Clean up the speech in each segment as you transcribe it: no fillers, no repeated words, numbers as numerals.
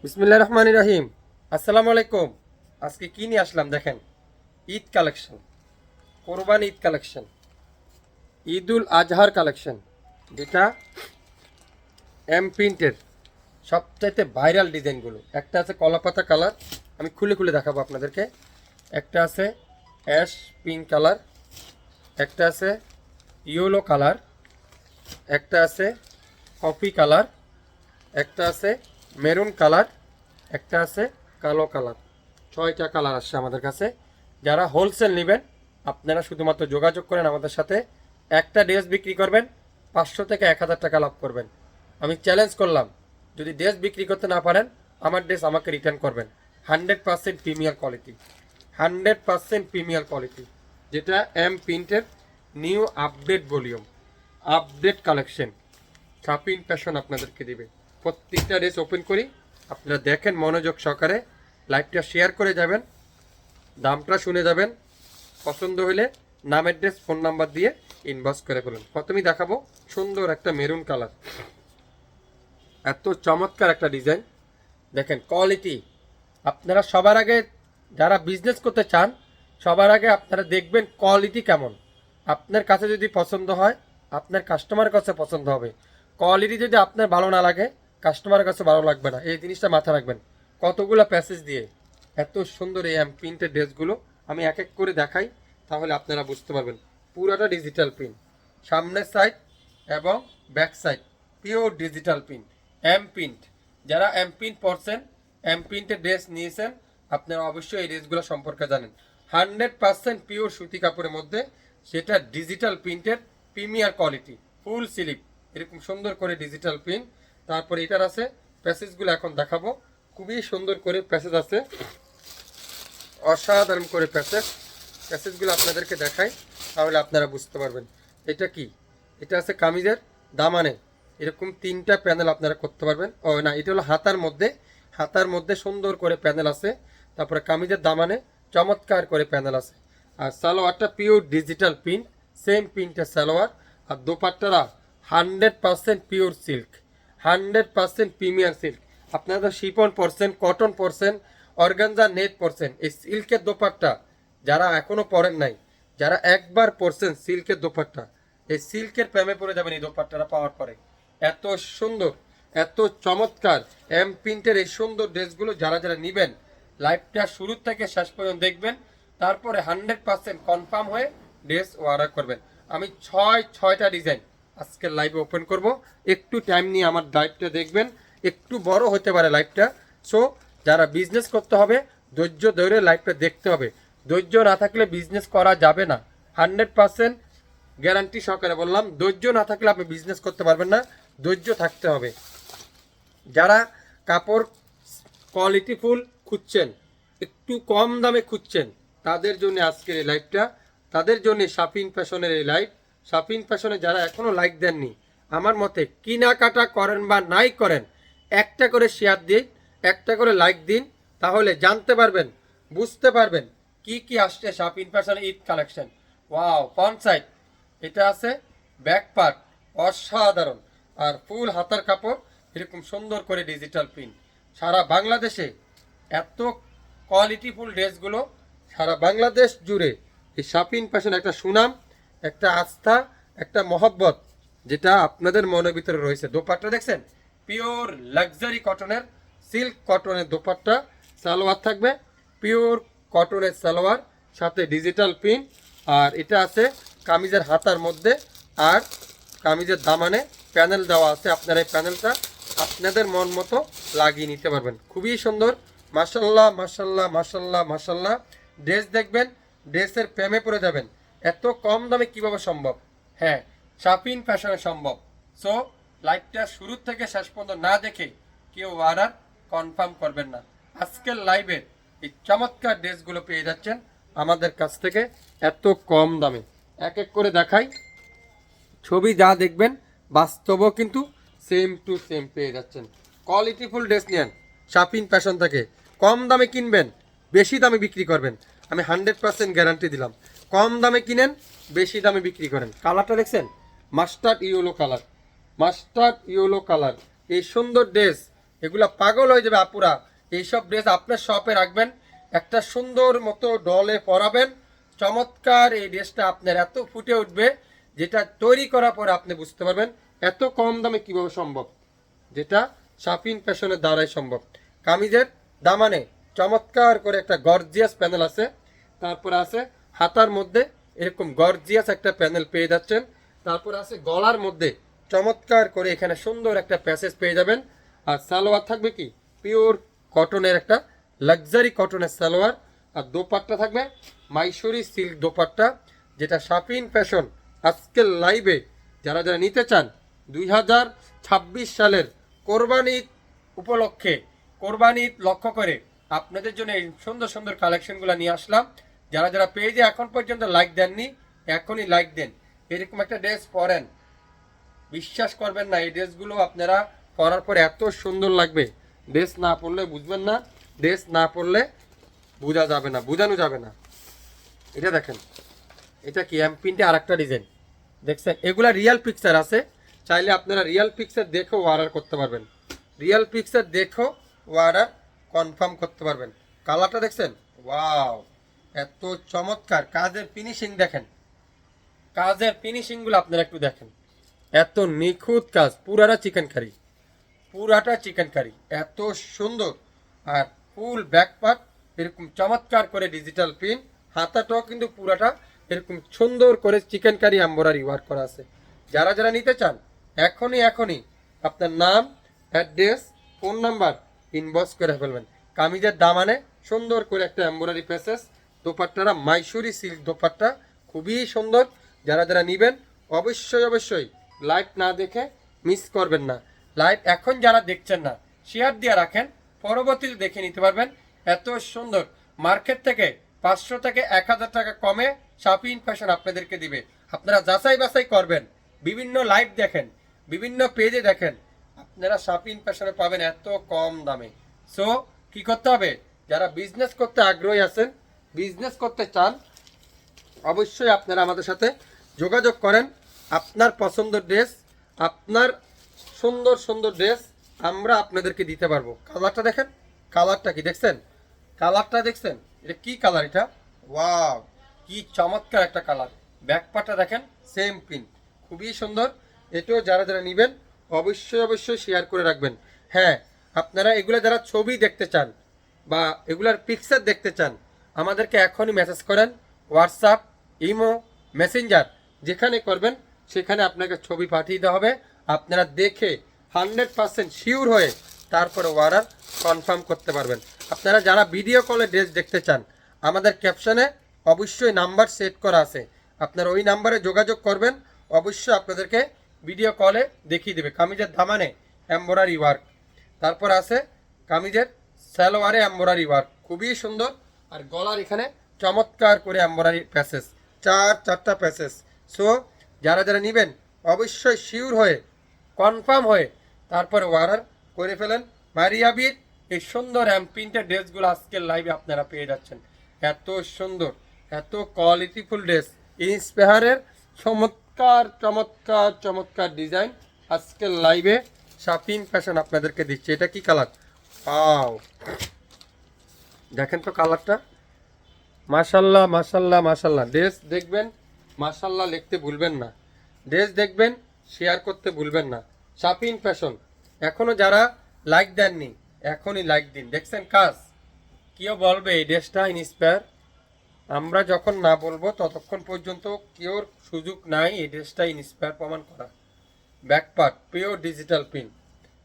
বিসমিল্লাহির রহমানির রহিম। আসসালামু আলাইকুম। আজকে কি নিয়ে আসলাম দেখেন, ঈদ কালেকশন, কোরবানি ঈদ কালেকশন, ঈদুল আজহার কালেকশন, যেটা এম প্রিন্টের সবচাইতে ভাইরাল ডিজাইনগুলো। একটা আছে কলাপাতা কালার, আমি খুলে খুলে দেখাবো আপনাদেরকে। একটা আছে অ্যাশ পিঙ্ক কালার, একটা আছে ইয়েলো কালার, একটা আছে কফি কালার, একটা আছে মেরুন কালার, একটা আছে কালো কালার। 6টা কালার আসছে আমাদের কাছে। যারা হোলসেল নেবেন আপনারা শুধুমাত্র যোগাযোগ করেন আমাদের সাথে। একটা ড্রেস বিক্রি করবেন 500 থেকে 1000 টাকা লাভ করবেন। আমি চ্যালেঞ্জ করলাম, যদি ড্রেস বিক্রি করতে না পারেন আমার ড্রেস আমাকে রিটার্ন করবেন। 100% প্রিমিয়ার কোয়ালিটি, 100% প্রিমিয়ার কোয়ালিটি, যেটা এম প্রিন্টের new update volume, update collection, Shapin fashion আপনাদেরকে দিবে। প্রত্যেকটা ড্রেস ওপেন করি, আপনারা দেখেন মনোযোগ সহকারে, লাইভটা শেয়ার করে যাবেন, দামটা শুনে যাবেন। পছন্দ হলে নাম অ্যাড্রেস ফোন নাম্বার দিয়ে ইনবক্স করে ফেলুন। প্রথমেই দেখাবো সুন্দর একটা মেরুন কালার, এত চমৎকার একটা ডিজাইন। দেখেন কোয়ালিটি, আপনারা সবার আগে যারা বিজনেস করতে চান সবার আগে আপনারা দেখবেন কোয়ালিটি কেমন। আপনার কাছে যদি পছন্দ হয় আপনার কাস্টমারের কাছে পছন্দ হবে। কোয়ালিটি যদি আপনার ভালো না লাগে কাস্টমারের কাছে ভালো লাগবে না, এই জিনিসটা মাথায় রাখবেন। কতগুলো প্যাসেজ দিয়ে এত সুন্দর এই প্রিন্টের ড্রেসগুলো আমি এক এক করে দেখাই, তাহলে আপনারা বুঝতে পারবেন। পুরাটা ডিজিটাল প্রিন্ট, সামনের সাইড এবং back side pure digital print, print. যারা প্রিন্ট পরছেন, প্রিন্টের ড্রেস নিয়েছেন, আপনারা অবশ্যই এই ড্রেসগুলো সম্পর্কে জানেন। 100% পিওর সুতি কাপড়ের মধ্যে, সেটা ডিজিটাল প্রিন্টের প্রিমিয়ার কোয়ালিটি, ফুল স্লিপ, এরকম সুন্দর করে ডিজিটাল প্রিন্ট। তারপরে এটার আছে প্যাসেজগুলো এখন দেখাবো, খুবই সুন্দর করে প্যাসেজ আছে, অসাধারণ করে প্যাসেজগুলো আপনাদেরকে দেখাই, তাহলে আপনারা বুঝতে পারবেন। এটা কি, এটা আছে কামিজের দামানে, এরকম 3টা প্যানেল আপনারা করতে পারবেন। ও না, এটা হলো হাতার মধ্যে, হাতার মধ্যে সুন্দর করে প্যানেল আছে। তারপরে কামিজের দামানে চমৎকার করে প্যানেল আছে। আর সালোয়ারটা পিওর ডিজিটাল প্রিন্ট, সেম প্রিন্টের সালোয়ার। আর দোপাট্টারা 100% পিওর সিল্ক, 100% প্রিমিয়ার সিল্ক। আপনারা শিপন পরছেন, কটন পরছেন, অর্গানজা নেট পরছেন, এই সিল্কের দোপাট্টা যারা এখনো পরেন নাই, যারা একবার পরছেন সিল্কের দোপাট্টা, এই সিল্কের প্রেমে পড়ে যাবেন এই দোপাট্টাটা পাওয়ার পরে। এত সুন্দর, এত চমৎকার প্রিন্টের এই সুন্দর ড্রেসগুলো যারা যারা নেবেন, লাইভটা শুরু থেকে শেষ পর্যন্ত দেখবেন, তারপরে 100% কনফার্ম হয়ে ড্রেস অর্ডার করবেন। আমি 6টা ডিজাইন আজকের লাইভে ওপেন করব। একটু টাইম নিয়ে আমার লাইভটা দেখবেন, একটু বড় হতে পারে লাইভটা। সো যারা বিজনেস করতে হবে ধৈর্য ধরে লাইভটা দেখতে হবে, ধৈর্য না থাকলে বিজনেস করা যাবে না। 100% গ্যারান্টি সহকারে বললাম, ধৈর্য না থাকলে আপনি বিজনেস করতে পারবেন না, ধৈর্য থাকতে হবে। যারা কাপড় কোয়ালিটিফুল খুঁজছেন, একটু কম দামে খুঁজছেন, তাদের জন্য আজকের এই লাইভটা, তাদের জন্য শাপিন ফ্যাশনের এই লাইভ। শাপিন ফ্যাশনে যারা এখনও লাইক দেননি, আমার মতে কেনাকাটা করেন বা নাই করেন, একটা করে শেয়ার দিন, একটা করে লাইক দিন, তাহলে জানতে পারবেন, বুঝতে পারবেন কি কি আসছে Shapin fashion Eid collection. Wow, front side, এটা আছে ব্যাক পার্ট, অসাধারণ। আর ফুল হাতার কাপড়, এরকম সুন্দর করে ডিজিটাল প্রিন্ট। সারা বাংলাদেশে এত কোয়ালিটিফুল ড্রেসগুলো, সারা বাংলাদেশ জুড়ে এই শাপিন ফ্যাশন একটা সুনাম, একটা আস্থা, একটা মহব্বত, যেটা আপনাদের মনের ভিতরে রয়েছে। দোপাট্টা দেখছেন, পিওর লাক্সারি কটনের, সিল্ক কটনের দোপাট্টা, সালোয়ার থাকবে পিওর কটনের সালোয়ার, সাথে ডিজিটাল প্রিন্ট। আর এটা আছে কামিজের হাতার মধ্যে, আর কামিজের দামানে প্যানেল দেওয়া আছে। আপনারা এই প্যানেলটা আপনাদের মন মতো লাগিয়ে নিতে পারবেন, খুবই সুন্দর। মাশাল্লাহ মাশাল্লাহ মাশাল্লাহ মাশাল্লাহ। ড্রেস দেখবেন, ড্রেসের প্রেমে পড়ে যাবেন। এত কম দামে কিভাবে সম্ভব? হ্যাঁ, শাপিন ফ্যাশনে সম্ভব। সো লাইভটা শুরু থেকে শেষ পর্যন্ত না দেখে কেউ অর্ডার কনফার্ম করবেন না। আজকের লাইভের এই চমৎকার ড্রেসগুলো পেয়ে যাচ্ছেন আমাদের কাছ থেকে এত কম দামে। এক এক করে দেখাই, ছবি যা দেখবেন বাস্তবও কিন্তু সেম টু সেম পেয়ে যাচ্ছেন। কোয়ালিটিফুল ড্রেস নেন শাপিন ফ্যাশন থেকে, কম দামে কিনবেন, বেশি দামে বিক্রি করবেন। আমি 100% গ্যারান্টি দিলাম। কম দামে কিনেন, বেশি দামে বিক্রি করেন। কালারটা দেখছেন, mustard yellow colour, mustard yellow colour. এই সুন্দর ড্রেস এগুলা পাগল হয়ে যাবে আপুরা। এইসব ড্রেস আপনার শপে রাখবেন, একটা সুন্দর মতো ডলে পরাবেন, চমৎকার এই ড্রেসটা আপনার এত ফুটে উঠবে, যেটা তৈরি করার পরে আপনি বুঝতে পারবেন এত কম দামে কিভাবে সম্ভব, যেটা শাফিন ফ্যাশনের দ্বারাই সম্ভব। কামিজের দামানে চমৎকার করে একটা গর্জিয়াস প্যানেল আছে, তারপরে আছে হাতার মধ্যে এরকম গর্জিয়াস একটা প্যানেল পেয়ে যাচ্ছেন, তারপর আছে গলার মধ্যে চমৎকার করে এখানে সুন্দর একটা প্যাসেজ পেয়ে যাবেন। আর সালোয়ার থাকবে কি পিওর কটনের একটা লাক্সারি কটনের সালোয়ার, আর দোপাট্টা থাকবে মাইসুরি সিল্ক দোপাট্টা, যেটা শাফিন ফ্যাশন আজকের লাইভে যারা যারা নিতে চান 2026 সালের কোরবানি ঈদ উপলক্ষে, কোরবানি ঈদ লক্ষ্য করে আপনাদের জন্য এই সুন্দর সুন্দর কালেকশনগুলো নিয়ে আসলাম। যারা যারা পেজে এখন পর্যন্ত লাইক দেননি এখনই লাইক দেন। এরকম একটা ড্রেস পরেন, বিশ্বাস করবেন না এই ড্রেসগুলো আপনারা পরার পর এত সুন্দর লাগবে, ড্রেস না পরলে বুঝবেন না, ড্রেস না পরলে বোঝা যাবে না, বোঝানো যাবে না। এটা দেখেন, এটা কি এমপিনটা আর একটা ডিজাইন দেখছেন, এগুলা রিয়েল পিকচার আছে, চাইলে আপনারা রিয়েল পিকচার দেখেও অর্ডার করতে পারবেন, রিয়েল পিকচার দেখেও অর্ডার কনফার্ম করতে পারবেন। কালারটা দেখছেন, ওয়াও এত চমৎকার, কাজের ফিনিশিং দেখেন, কাজের ফিনিশিংগুলো আপনারা একটু দেখেন, এত নিখুঁত কাজ, পুরাটা চিকেন কারি, পুরাটা চিকেন কারি, এত সুন্দর। আর ফুল ব্যাক পার্ট এরকম চমৎকার করে ডিজিটাল প্রিন্ট, হাতাটাও কিন্তু পুরাটা এরকম সুন্দর করে চিকেন কারি এমব্রয়ডারি ওয়ার্ক করা আছে। যারা যারা নিতে চান এখনই এখনই আপনার নাম, অ্যাড্রেস, ফোন নাম্বার ইনবক্স করে ফেলবেন। কামিজের দামানে সুন্দর করে একটা এমব্রয়ডারি প্যাসেজ, দোপাট্টারা মাইসুরি সিল্ক দোপাট্টা, খুবই সুন্দর। যারা যারা নেবেন অবশ্যই অবশ্যই লাইভ না দেখে মিস করবেন না। লাইভ এখন যারা দেখছেন না শেয়ার দিয়ে রাখেন, পরবর্তীতে দেখে নিতে পারবেন। এত সুন্দর, মার্কেট থেকে 500 থেকে 1000 টাকা কমে শাফিন ফ্যাশন আপনাদেরকে দিবে। আপনারা যাচাই বাছাই করবেন, বিভিন্ন লাইভ দেখেন, বিভিন্ন পেজে দেখেন, আপনারা শাফিন ফ্যাশনে পাবেন এত কম দামে। সো কি করতে হবে, যারা বিজনেস করতে আগ্রহী আছেন, বিজনেস করতে চান, অবশ্যই আপনারা আমাদের সাথে যোগাযোগ করেন। আপনার পছন্দের ড্রেস, আপনার সুন্দর সুন্দর ড্রেস আমরা আপনাদেরকে দিতে পারবো। কালারটা দেখেন, কালারটা কি দেখছেন, কালারটা দেখছেন, এটা কি কালার, এটা ওয়াও কি চমৎকার একটা কালার। ব্যাকপাটা দেখেন সেম প্রিন্ট, খুবই সুন্দর। এটাও যারা যারা নেবেন অবশ্যই অবশ্যই শেয়ার করে রাখবেন। হ্যাঁ, আপনারা এগুলো যারা ছবি দেখতে চান বা এগুলার পিকচার দেখতে চান, আমাদেরকে এখনই মেসেজ করেন, হোয়াটসঅ্যাপ, ইমো, মেসেঞ্জার, যেখানে করবেন সেখানে আপনাকে ছবি পাঠিয়ে দেওয়া হবে। আপনারা দেখে 100% শিওর হয়ে তারপরে অর্ডার কনফার্ম করতে পারবেন। আপনারা যারা ভিডিও কলে ড্রেস দেখতে চান, আমাদের ক্যাপশনে অবশ্যই নাম্বার সেট করা আছে, আপনারা ওই নাম্বারে যোগাযোগ করবেন, অবশ্যই আপনাদেরকে ভিডিও কলে দেখিয়ে দেবে। কামিজের দামানে এমব্রয়ডারি ওয়ার্ক, তারপর আছে কামিজের সালোয়ারে এমব্রয়ডারি ওয়ার্ক, খুবই সুন্দর। আর গলার এখানে চমৎকার করে এমব্রয়ডারি প্যাসেজ, চারটা প্যাসেজ। সো যারা যারা নেবেন অবশ্যই শিওর হয়ে কনফার্ম হয়ে তারপরে অর্ডার করে ফেলেন। মারিয়াবির এই সুন্দর প্রিন্টের ড্রেসগুলো আজকের লাইভে আপনারা পেয়ে যাচ্ছেন, এত সুন্দর, এত কোয়ালিটিফুল ড্রেস, ইন্সপায়ারের চমৎকার চমৎকার চমৎকার ডিজাইন আজকের লাইভে শাফিন ফ্যাশন আপনাদেরকে দিচ্ছে। এটা কি কালার, পাও দেখেন তো কালারটা, মাশাল্লাহ মাশাল্লাহ মাশাল্লাহ। ড্রেস দেখবেন মাশাল্লাহ লিখতে ভুলবেন না, ড্রেস দেখবেন শেয়ার করতে ভুলবেন না। শাফিন ফ্যাশন, এখনো যারা লাইক দেননি এখনই লাইক দিন। দেখছেন কাজ, কেউ বলবে এই ড্রেসটা ইন্সপায়ার, আমরা যখন না বলবো ততক্ষণ পর্যন্ত কেউর সুযোগ নাই এই ড্রেসটা ইন্সপায়ার প্রমাণ করা। ব্যাকপার্ট পিওর ডিজিটাল প্রিন্ট,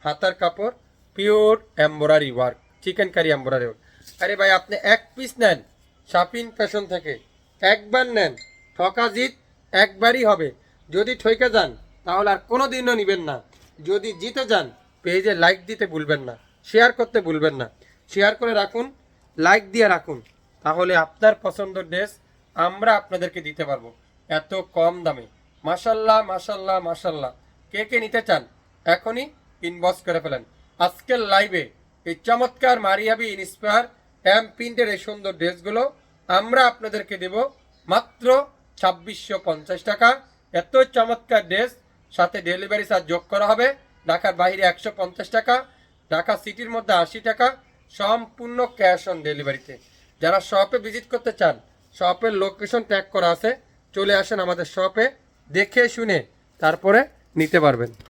হাতার কাপড় pure embroidery work, chikankari embroidery work. আরে ভাই আপনি এক পিস নেন শাফিন ফ্যাশন থেকে, একবার নেন, ঠকা জিত একবারই হবে। যদি ঠকে যান তাহলে আর কোনো দিনও নেবেন না। যদি জিতে যান পেজে লাইক দিতে ভুলবেন না, শেয়ার করতে ভুলবেন না। শেয়ার করে রাখুন, লাইক দিয়ে রাখুন, তাহলে আপনার পছন্দের ড্রেস আমরা আপনাদেরকে দিতে পারবো এত কম দামে। মাশাল্লাহ মাশাল্লাহ মাশাল্লাহ। কে কে নিতে চান এখনই ইনবক্স করে ফেলেন। আজকের লাইভে এই চমৎকার মারিয়াবি ইন্সপায়ার প্রিন্টের এই সুন্দর ড্রেসগুলো আমরা আপনাদেরকে দেব মাত্র 2650 টাকা। এত চমৎকার ড্রেস, সাথে ডেলিভারি চার্জ যোগ করা হবে, ঢাকার বাইরে 150 টাকা, ঢাকা সিটির মধ্যে 80 টাকা, সম্পূর্ণ ক্যাশ অন ডেলিভারিতে। যারা শপে ভিজিট করতে চান, শপের লোকেশন ট্যাগ করা আছে, চলে আসেন আমাদের শপে, দেখে শুনে তারপরে নিতে পারবেন।